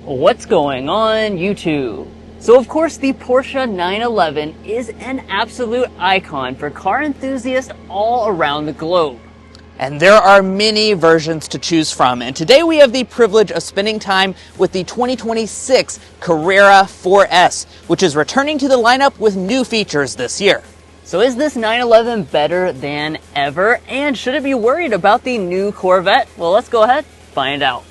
What's going on YouTube? So of course the Porsche 911 is an absolute icon for car enthusiasts all around the globe. And there are many versions to choose from, and today we have the privilege of spending time with the 2026 Carrera 4S, which is returning to the lineup with new features this year. So is this 911 better than ever, and should it be worried about the new Corvette? Well, let's go ahead, find out.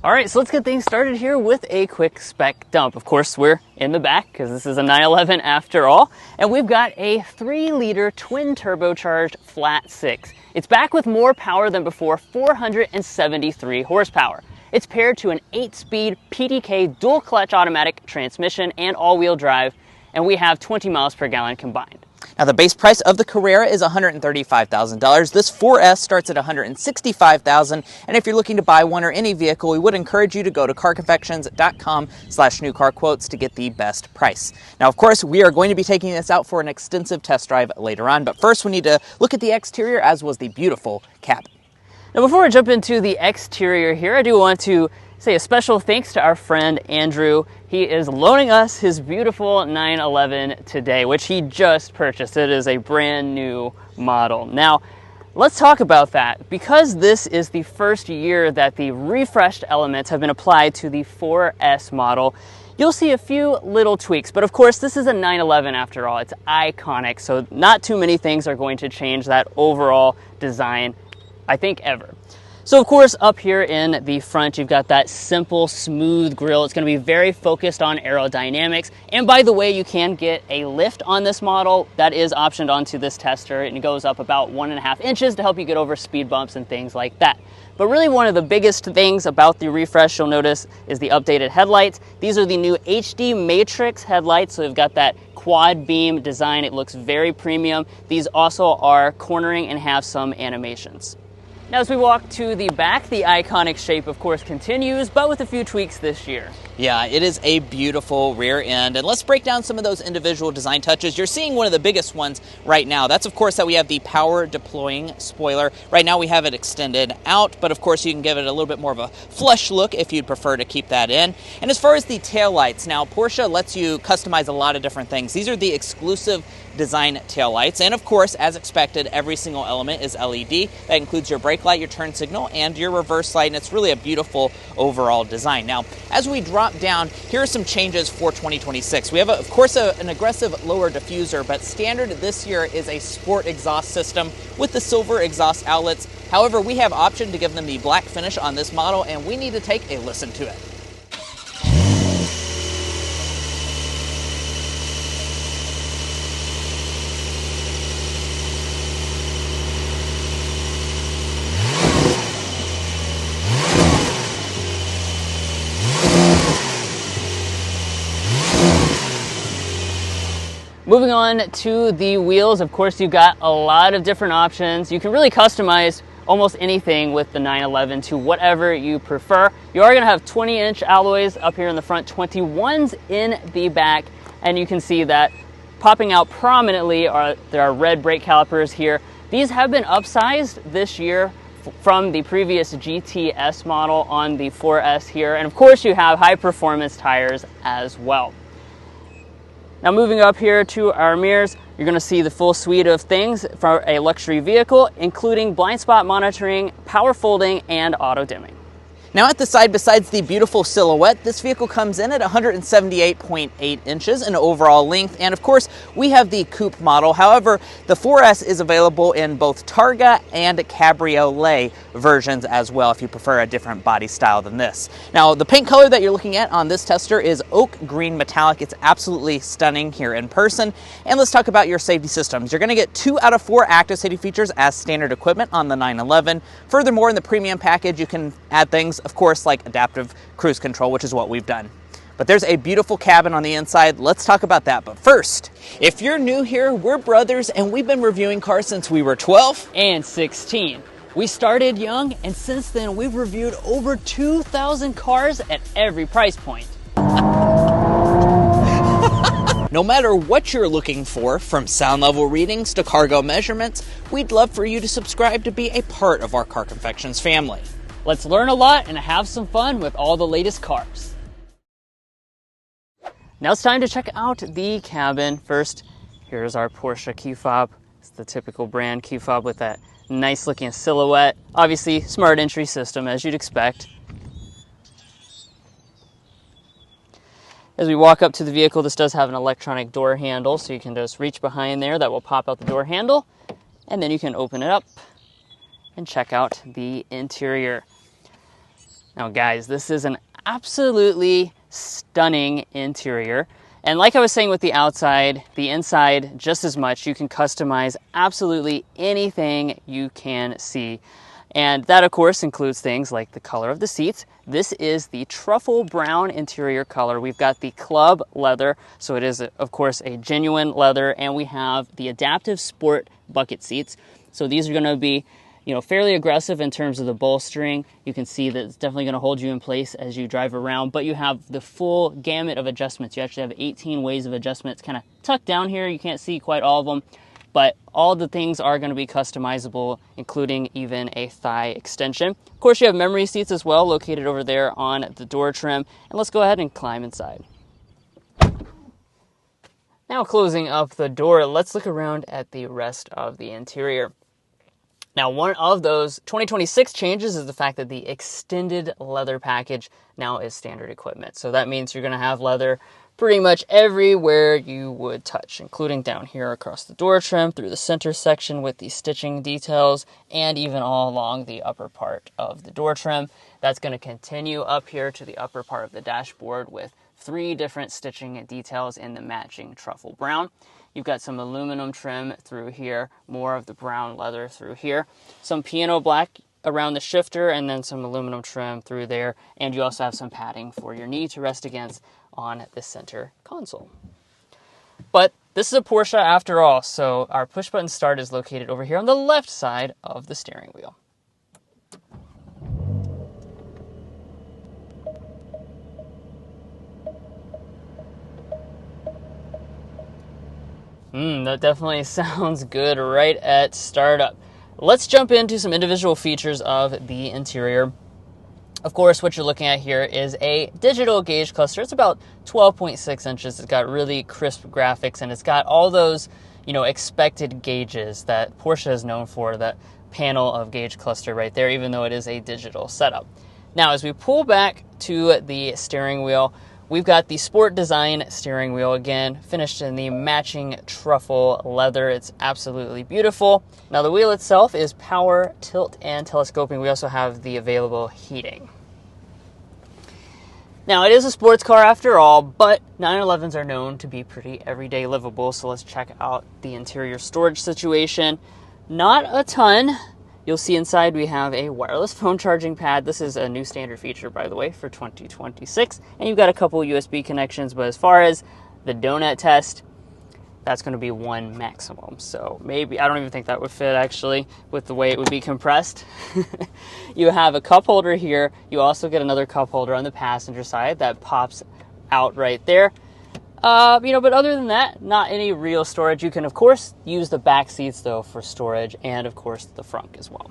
All right, so let's get things started here with a quick spec dump. Of course, we're in the back because this is a 911 after all, and we've got a 3-liter twin turbocharged flat 6. It's back with more power than before, 473 horsepower. It's paired to an 8-speed PDK dual clutch automatic transmission and all-wheel drive, and we have 20 miles per gallon combined. Now the base price of the Carrera is $135,000. This 4S starts at $165,000, and if you're looking to buy one or any vehicle, we would encourage you to go to carconfections.com/newcarquotes to get the best price. Now, of course, we are going to be taking this out for an extensive test drive later on, but first we need to look at the exterior, as was the beautiful cabin. Now, before I jump into the exterior here, I do want to say a special thanks to our friend Andrew. He is loaning us his beautiful 911 today, which he just purchased. It is a brand new model. Now, let's talk about that. Because this is the first year that the refreshed elements have been applied to the 4S model, you'll see a few little tweaks. But of course, this is a 911 after all. It's iconic, so not too many things are going to change that overall design, I think, ever. So of course, up here in the front, you've got that simple, smooth grille. It's going to be very focused on aerodynamics. And by the way, you can get a lift on this model. That is optioned onto this tester, and it goes up about 1.5 inches to help you get over speed bumps and things like that. But really one of the biggest things about the refresh you'll notice is the updated headlights. These are the new HD Matrix headlights, so they've got that quad beam design. It looks very premium. These also are cornering and have some animations. Now, as we walk to the back, the iconic shape, of course, continues, but with a few tweaks this year. Yeah, it is a beautiful rear end, and let's break down some of those individual design touches. You're seeing one of the biggest ones right now. That's, of course, that we have the power deploying spoiler. Right now we have it extended out, but of course you can give it a little bit more of a flush look if you'd prefer to keep that in. And as far as the taillights, now Porsche lets you customize a lot of different things. These are the exclusive design taillights, and of course, as expected, every single element is LED. That includes your brake light, your turn signal, and your reverse light, and it's really a beautiful overall design. Now, as we drop down, here are some changes for 2026. We have, of course, an aggressive lower diffuser, but standard this year is a sport exhaust system with the silver exhaust outlets. However, we have option to give them the black finish on this model, and we need to take a listen to it. Moving on to the wheels, of course, you've got a lot of different options. You can really customize almost anything with the 911 to whatever you prefer. You are going to have 20-inch alloys up here in the front, 21s in the back, and you can see that popping out prominently there are red brake calipers here. These have been upsized this year from the previous GTS model on the 4S here, and of course you have high-performance tires as well. Now moving up here to our mirrors, you're going to see the full suite of things for a luxury vehicle, including blind spot monitoring, power folding, and auto dimming. Now at the side, besides the beautiful silhouette, this vehicle comes in at 178.8 inches in overall length, and of course we have the coupe model. However, the 4S is available in both Targa and Cabriolet versions as well if you prefer a different body style than this. Now the paint color that you're looking at on this tester is oak green metallic. It's absolutely stunning here in person. And let's talk about your safety systems. You're going to get 2 out of 4 active safety features as standard equipment on the 911. Furthermore, in the premium package you can add things, of course, like adaptive cruise control, which is what we've done. But there's a beautiful cabin on the inside. Let's talk about that. But first, if you're new here, we're brothers and we've been reviewing cars since we were 12 and 16. We started young, and since then we've reviewed over 2,000 cars at every price point. No matter what you're looking for, from sound level readings to cargo measurements, we'd love for you to subscribe to be a part of our Car Confections family. Let's learn a lot and have some fun with all the latest cars. Now it's time to check out the cabin. First, here's our Porsche key fob. It's the typical brand key fob with that nice looking silhouette. Obviously, smart entry system as you'd expect. As we walk up to the vehicle, this does have an electronic door handle, so you can just reach behind there. That will pop out the door handle, and then you can open it up and check out the interior. Now guys, this is an absolutely stunning interior. And like I was saying with the outside, the inside just as much. You can customize absolutely anything you can see. And that, of course, includes things like the color of the seats. This is the truffle brown interior color. We've got the club leather, so it is, of course, a genuine leather, and we have the adaptive sport bucket seats. So these are going to be, fairly aggressive in terms of the bolstering. You can see that it's definitely going to hold you in place as you drive around, but you have the full gamut of adjustments. You actually have 18 ways of adjustment. It's kind of tucked down here. You can't see quite all of them. But all the things are going to be customizable, including even a thigh extension. Of course, you have memory seats as well, located over there on the door trim. And let's go ahead and climb inside. Now, closing up the door, let's look around at the rest of the interior. Now, one of those 2026 changes is the fact that the extended leather package now is standard equipment. So that means you're going to have leather pretty much everywhere you would touch, including down here across the door trim, through the center section with the stitching details, and even all along the upper part of the door trim. That's going to continue up here to the upper part of the dashboard with 3 different stitching details in the matching truffle brown. You've got some aluminum trim through here, more of the brown leather through here, some piano black around the shifter, and then some aluminum trim through there. And you also have some padding for your knee to rest against on the center console. But this is a Porsche after all, so our push button start is located over here on the left side of the steering wheel. That definitely sounds good right at startup. Let's jump into some individual features of the interior. Of course, what you're looking at here is a digital gauge cluster. It's about 12.6 inches. It's got really crisp graphics, and it's got all those, expected gauges that Porsche is known for, that panel of gauge cluster right there, even though it is a digital setup. Now, as we pull back to the steering wheel, we've got the sport design steering wheel, again, finished in the matching truffle leather. It's absolutely beautiful. Now, the wheel itself is power, tilt, and telescoping. We also have the available heating. Now, it is a sports car after all, but 911s are known to be pretty everyday livable, so let's check out the interior storage situation. Not a ton. You'll see inside we have a wireless phone charging pad. This is a new standard feature, by the way, for 2026. And you've got a couple USB connections, but as far as the donut test, that's going to be 1 maximum. So maybe, I don't even think that would fit, actually, with the way it would be compressed. You have a cup holder here. You also get another cup holder on the passenger side that pops out right there. But other than that, not any real storage. You can, of course, use the back seats, though, for storage, and, of course, the front as well.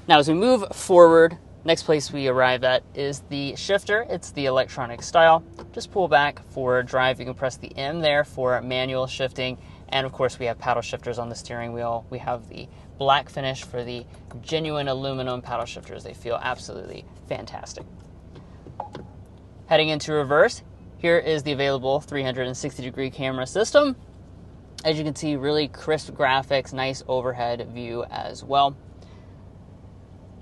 Now, as we move forward, next place we arrive at is the shifter. It's the electronic style. Just pull back for drive. You can press the M there for manual shifting, and, of course, we have paddle shifters on the steering wheel. We have the black finish for the genuine aluminum paddle shifters. They feel absolutely fantastic. Heading into reverse, here is the available 360-degree camera system. As you can see, really crisp graphics, nice overhead view as well.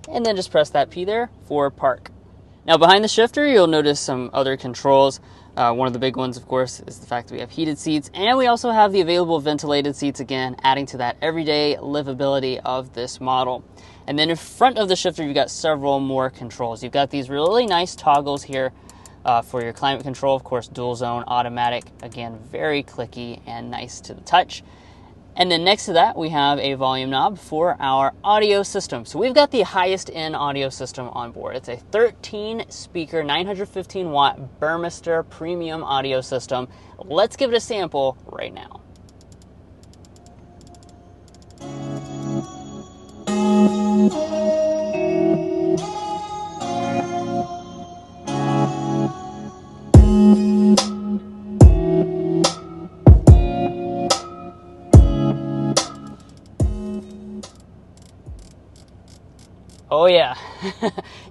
And then just press that P there for park. Now, behind the shifter, you'll notice some other controls. One of the big ones, of course, is the fact that we have heated seats, and we also have the available ventilated seats, again, adding to that everyday livability of this model. And then in front of the shifter, you've got several more controls. You've got these really nice toggles here for your climate control, of course, dual zone, automatic, again, very clicky and nice to the touch. And then next to that, we have a volume knob for our audio system. So we've got the highest end audio system on board. It's a 13 speaker, 915 watt Burmester premium audio system. Let's give it a sample right now. Oh yeah.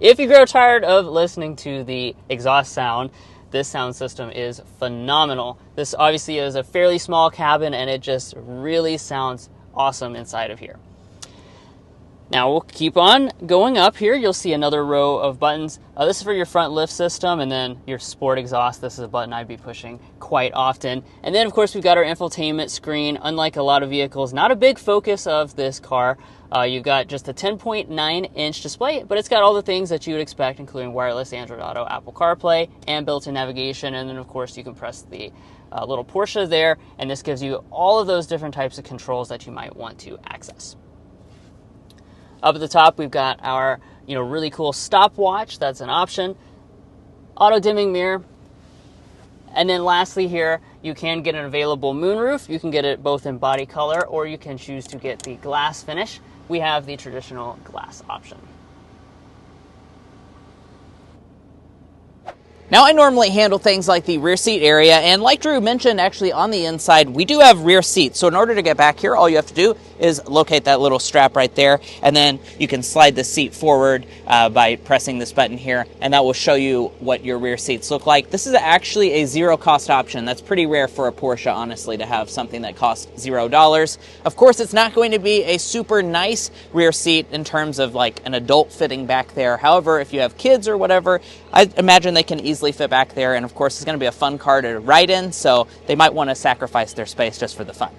If you grow tired of listening to the exhaust sound, this sound system is phenomenal. This obviously is a fairly small cabin and it just really sounds awesome inside of here. Now we'll keep on going up here. You'll see another row of buttons. This is for your front lift system, and then your sport exhaust. This is a button I'd be pushing quite often. And then of course we've got our infotainment screen. Unlike a lot of vehicles, not a big focus of this car. You've got just a 10.9 inch display, but it's got all the things that you would expect, including wireless Android Auto, Apple CarPlay, and built-in navigation. And then of course you can press the little Porsche there, and this gives you all of those different types of controls that you might want to access. Up at the top, we've got our, really cool stopwatch. That's an option. Auto dimming mirror. And then lastly here, you can get an available moonroof. You can get it both in body color, or you can choose to get the glass finish. We have the traditional glass option. Now, I normally handle things like the rear seat area, and like Drew mentioned, actually on the inside, we do have rear seats. So in order to get back here, all you have to do is locate that little strap right there, and then you can slide the seat forward by pressing this button here, and that will show you what your rear seats look like. This is actually a zero-cost option. That's pretty rare for a Porsche, honestly, to have something that costs $0. Of course, it's not going to be a super nice rear seat in terms of like an adult fitting back there. However, if you have kids or whatever, I imagine they can easily fit back there, and of course it's going to be a fun car to ride in, so they might want to sacrifice their space just for the fun.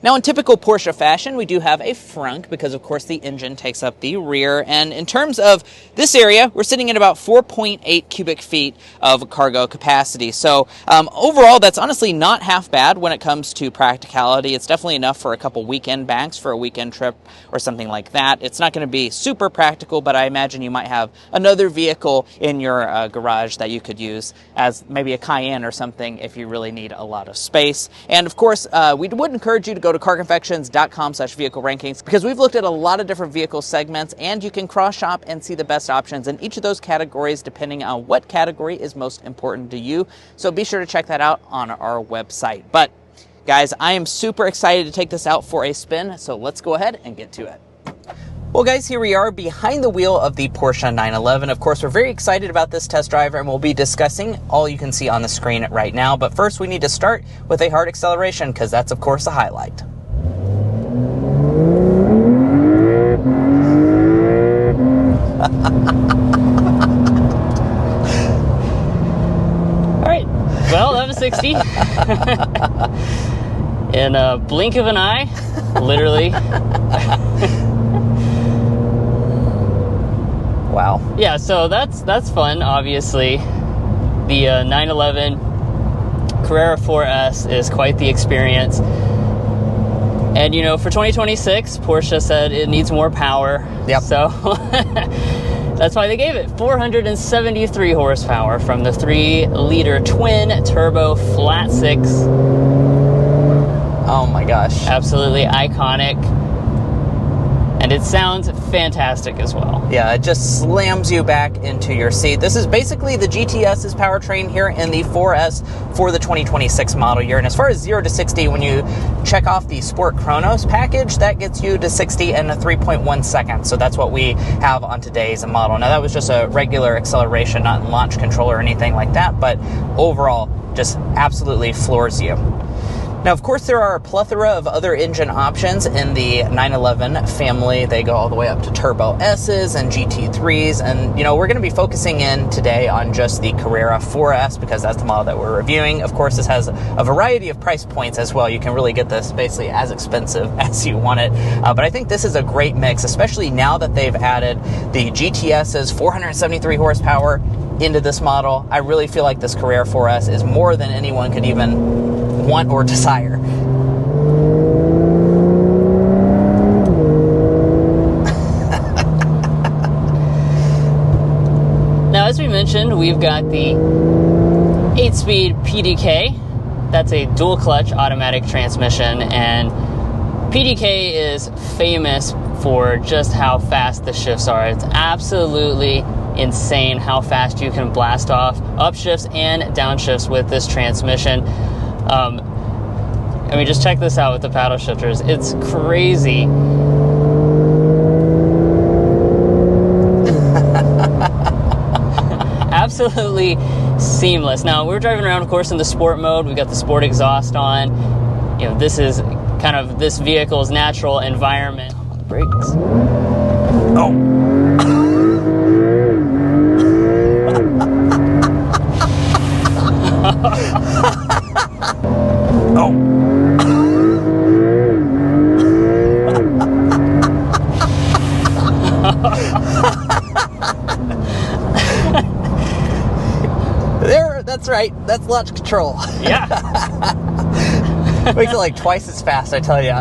Now, in typical Porsche fashion, we do have a frunk because, of course, the engine takes up the rear. And in terms of this area, we're sitting at about 4.8 cubic feet of cargo capacity. So overall, that's honestly not half bad when it comes to practicality. It's definitely enough for a couple weekend banks for a weekend trip or something like that. It's not going to be super practical, but I imagine you might have another vehicle in your garage that you could use as maybe a Cayenne or something if you really need a lot of space. And, of course, we would encourage you to go to carconfections.com/vehicle rankings because we've looked at a lot of different vehicle segments, and you can cross shop and see the best options in each of those categories depending on what category is most important to you. So be sure to check that out on our website. But guys, I am super excited to take this out for a spin, so let's go ahead and get to it. Well, guys, here we are behind the wheel of the Porsche 911. Of course, we're very excited about this test drive, and we'll be discussing all you can see on the screen right now. But first, we need to start with a hard acceleration, because that's, of course, a highlight. All right, well, that was 60. In a blink of an eye, literally. Wow. Yeah, so that's fun, obviously. The 911 Carrera 4S is quite the experience. And, for 2026, Porsche said it needs more power. Yep. So that's why they gave it 473 horsepower from the 3-liter twin turbo flat six. Oh my gosh. Absolutely iconic. And it sounds fantastic as well. Yeah, it just slams you back into your seat. This is basically the GTS's powertrain here in the 4S for the 2026 model year. And as far as 0 to 60, when you check off the Sport Chronos package, that gets you to 60 in 3.1 seconds. So that's what we have on today's model. Now, that was just a regular acceleration, not in launch control or anything like that, but overall, just absolutely floors you. Now, of course, there are a plethora of other engine options in the 911 family. They go all the way up to Turbo S's and GT3s. And, we're going to be focusing in today on just the Carrera 4S because that's the model that we're reviewing. Of course, this has a variety of price points as well. You can really get this basically as expensive as you want it. But I think this is a great mix, especially now that they've added the GTS's 473 horsepower into this model. I really feel like this Carrera 4S is more than anyone could even want or desire. already mentioned, we've got the 8-speed PDK. That's a dual clutch automatic transmission, and PDK is famous for just how fast the shifts are. It's absolutely insane how fast you can blast off upshifts and downshifts with this transmission. I mean, just check this out with the paddle shifters. It's crazy. Absolutely seamless. Now, we're driving around, of course, in the sport mode. We've got the sport exhaust on. You know, this is kind of this vehicle's natural environment. On the brakes. Oh. Oh. That's right. That's launch control. Yeah. Makes it like twice as fast, I tell you.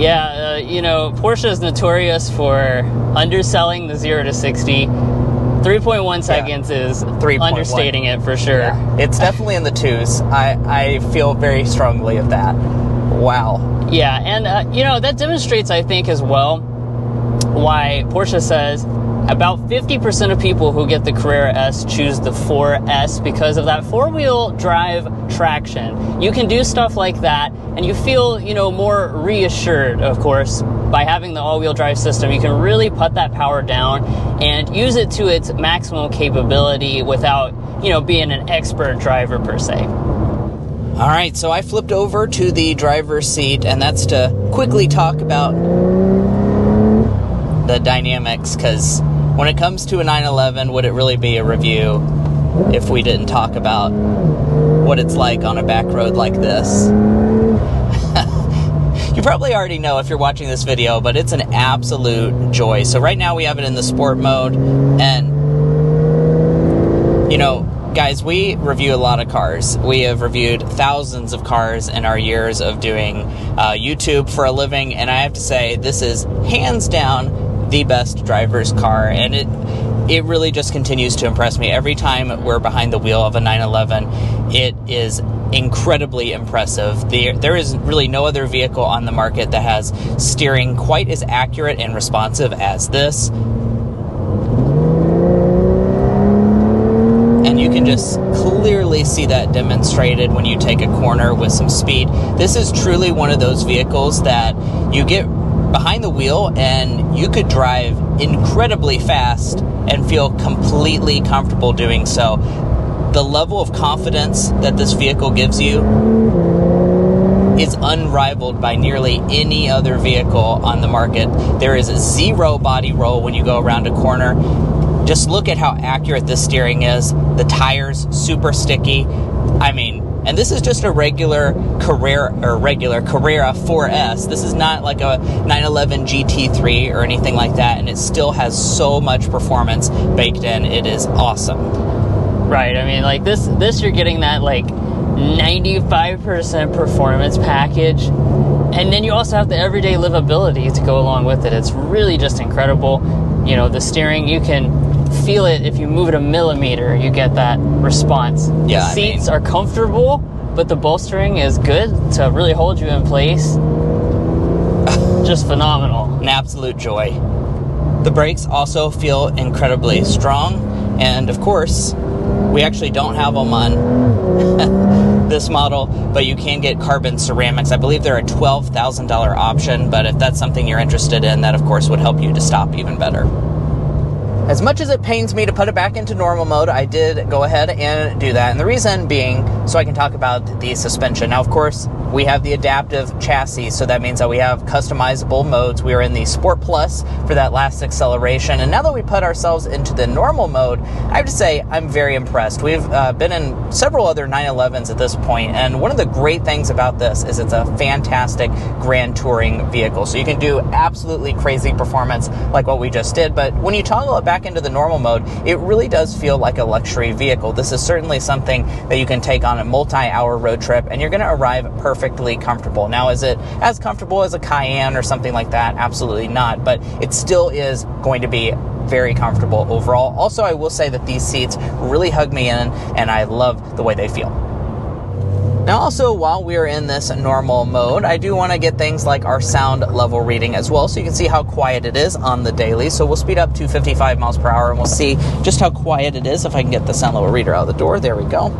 Yeah, you know, Porsche is notorious for underselling the 0 to 60. 3.1 seconds is 3.1. Understating it for sure. Yeah. It's definitely in the twos. I feel very strongly of that. Wow. Yeah, and you know, that demonstrates, I think, as well, why Porsche says about 50% of people who get the Carrera S choose the 4S because of that four-wheel drive traction. You can do stuff like that, and you feel, you know, more reassured, of course, by having the all-wheel drive system. You can really put that power down and use it to its maximum capability without, you know, being an expert driver per se. All right, so I flipped over to the driver's seat, and that's to quickly talk about the dynamics, because when it comes to a 911, would it really be a review if we didn't talk about what it's like on a back road like this? You probably already know if you're watching this video, but it's an absolute joy. So right now we have it in the sport mode, and you know, guys, we review a lot of cars. We have reviewed thousands of cars in our years of doing YouTube for a living, and I have to say, this is hands down the best driver's car, and it really just continues to impress me. Every time we're behind the wheel of a 911, it is incredibly impressive. There is really no other vehicle on the market that has steering quite as accurate and responsive as this. And you can just clearly see that demonstrated when you take a corner with some speed. This is truly one of those vehicles that you get behind the wheel and you could drive incredibly fast and feel completely comfortable doing so. The level of confidence that this vehicle gives you is unrivaled by nearly any other vehicle on the market. There is zero body roll when you go around a corner. Just look at how accurate this steering is. The tires, super sticky. I mean, and this is just a regular Carrera 4S. This is not like a 911 GT3 or anything like that, and it still has so much performance baked in. It is awesome. Right, I mean, like this you're getting that like 95% performance package, and then you also have the everyday livability to go along with it. It's really just incredible. You know, the steering, you can feel it if you move it a millimeter, you get that response. Yeah, the seats are comfortable, but the bolstering is good to really hold you in place. Just phenomenal. An absolute joy. The brakes also feel incredibly strong, and of course, we actually don't have them on this model, but you can get carbon ceramics. I believe they're a $12,000 option, but if that's something you're interested in, that of course would help you to stop even better. As much as it pains me to put it back into normal mode, I did go ahead and do that. And the reason being, so I can talk about the suspension. Now, of course, we have the adaptive chassis, so that means that we have customizable modes. We are in the Sport Plus for that last acceleration. And now that we put ourselves into the normal mode, I have to say I'm very impressed. We've been in several other 911s at this point, and one of the great things about this is it's a fantastic grand touring vehicle. So you can do absolutely crazy performance like what we just did, but when you toggle it back into the normal mode, it really does feel like a luxury vehicle. This is certainly something that you can take on a multi-hour road trip, and you're going to arrive perfectly comfortable. Now, is it as comfortable as a Cayenne or something like that? Absolutely not, but it still is going to be very comfortable overall. Also, I will say that these seats really hug me in, and I love the way they feel. Now also, while we are in this normal mode, I do want to get things like our sound level reading as well, so you can see how quiet it is on the daily. So we'll speed up to 55 miles per hour and we'll see just how quiet it is if I can get the sound level reader out of the door. There we go.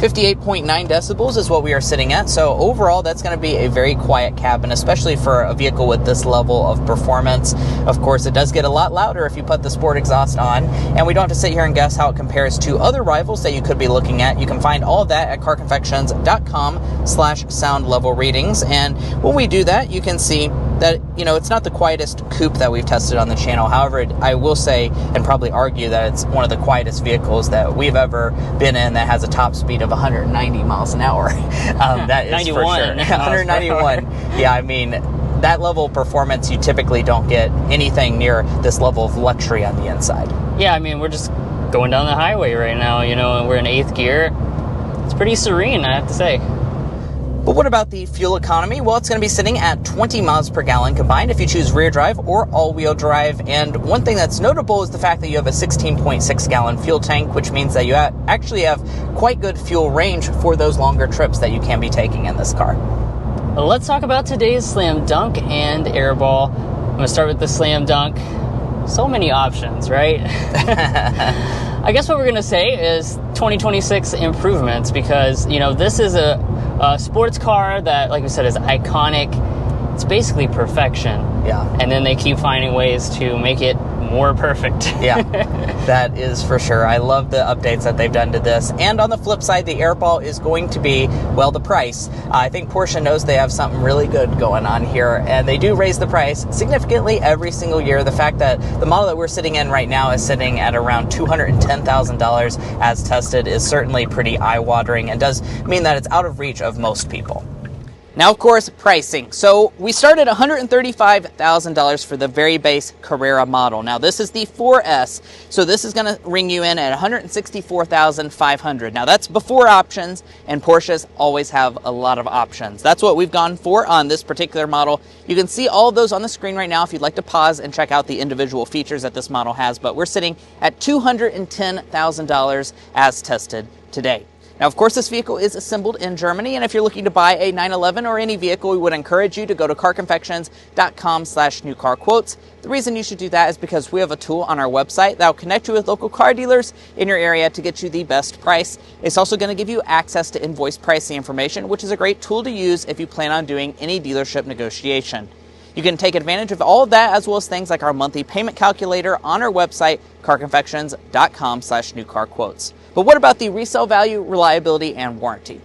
58.9 decibels is what we are sitting at. So overall, that's going to be a very quiet cabin, especially for a vehicle with this level of performance. Of course, it does get a lot louder if you put the sport exhaust on, and we don't have to sit here and guess how it compares to other rivals that you could be looking at. You can find all of that at carconfections.com/sound level readings. And when we do that, you can see that, you know, it's not the quietest coupe that we've tested on the channel. However, I will say and probably argue that it's one of the quietest vehicles that we've ever been in that has a top speed of 190 miles an hour. That is 91. For sure. 191. Yeah, I mean, that level of performance, you typically don't get anything near this level of luxury on the inside. Yeah, I mean, we're just going down the highway right now, you know, and we're in 8th gear. It's pretty serene, I have to say. But what about the fuel economy? Well, it's going to be sitting at 20 miles per gallon combined if you choose rear drive or all-wheel drive. And one thing that's notable is the fact that you have a 16.6 gallon fuel tank, which means that you actually have quite good fuel range for those longer trips that you can be taking in this car. Well, let's talk about today's Slam Dunk and Airball. I'm going to start with the Slam Dunk. So many options, right? I guess what we're going to say is 2026 improvements, because, you know, this is a sports car that, like we said, is iconic. It's basically perfection. Yeah. And then they keep finding ways to make it more perfect. Yeah, that is for sure. I love the updates that they've done to this. And on the flip side, the Airball is going to be, well, the price. I think Porsche knows they have something really good going on here, and they do raise the price significantly every single year. The fact that the model that we're sitting in right now is sitting at around $210,000 as tested is certainly pretty eye-watering, and does mean that it's out of reach of most people. Now, of course, pricing. So we started at $135,000 for the very base Carrera model. Now, this is the 4S, so this is going to ring you in at $164,500. Now, that's before options, and Porsches always have a lot of options. That's what we've gone for on this particular model. You can see all of those on the screen right now if you'd like to pause and check out the individual features that this model has, but we're sitting at $210,000 as tested today. Now, of course, this vehicle is assembled in Germany, and if you're looking to buy a 911 or any vehicle, we would encourage you to go to carconfections.com/newcarquotes. The reason you should do that is because we have a tool on our website that will connect you with local car dealers in your area to get you the best price. It's also going to give you access to invoice pricing information, which is a great tool to use if you plan on doing any dealership negotiation. You can take advantage of all of that, as well as things like our monthly payment calculator on our website, carconfections.com/newcarquotes. But what about the resale value, reliability, and warranty?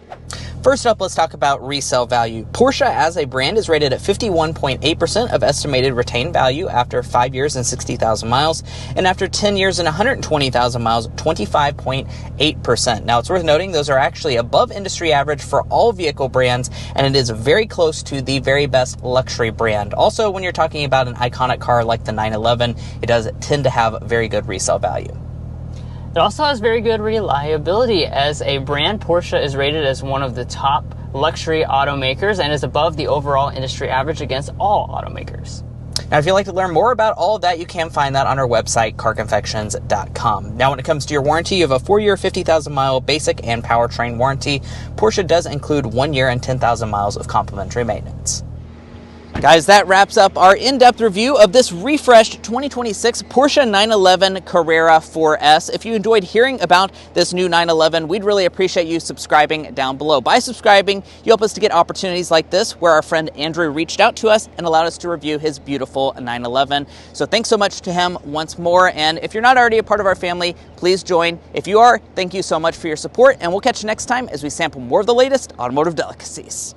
First up, let's talk about resale value. Porsche as a brand is rated at 51.8% of estimated retained value after 5 years and 60,000 miles, and after 10 years and 120,000 miles, 25.8%. Now, it's worth noting those are actually above industry average for all vehicle brands, and it is very close to the very best luxury brand. Also, when you're talking about an iconic car like the 911, it does tend to have very good resale value. It also has very good reliability. As a brand, Porsche is rated as one of the top luxury automakers and is above the overall industry average against all automakers. Now, if you'd like to learn more about all of that, you can find that on our website, carconfections.com. Now, when it comes to your warranty, you have a 4-year, 50,000-mile basic and powertrain warranty. Porsche does include 1 year and 10,000 miles of complimentary maintenance. Guys, that wraps up our in-depth review of this refreshed 2026 Porsche 911 Carrera 4S. If you enjoyed hearing about this new 911, we'd really appreciate you subscribing down below. By subscribing, you help us to get opportunities like this, where our friend Andrew reached out to us and allowed us to review his beautiful 911. So thanks so much to him once more. And if you're not already a part of our family, please join. If you are, thank you so much for your support, and we'll catch you next time as we sample more of the latest automotive delicacies.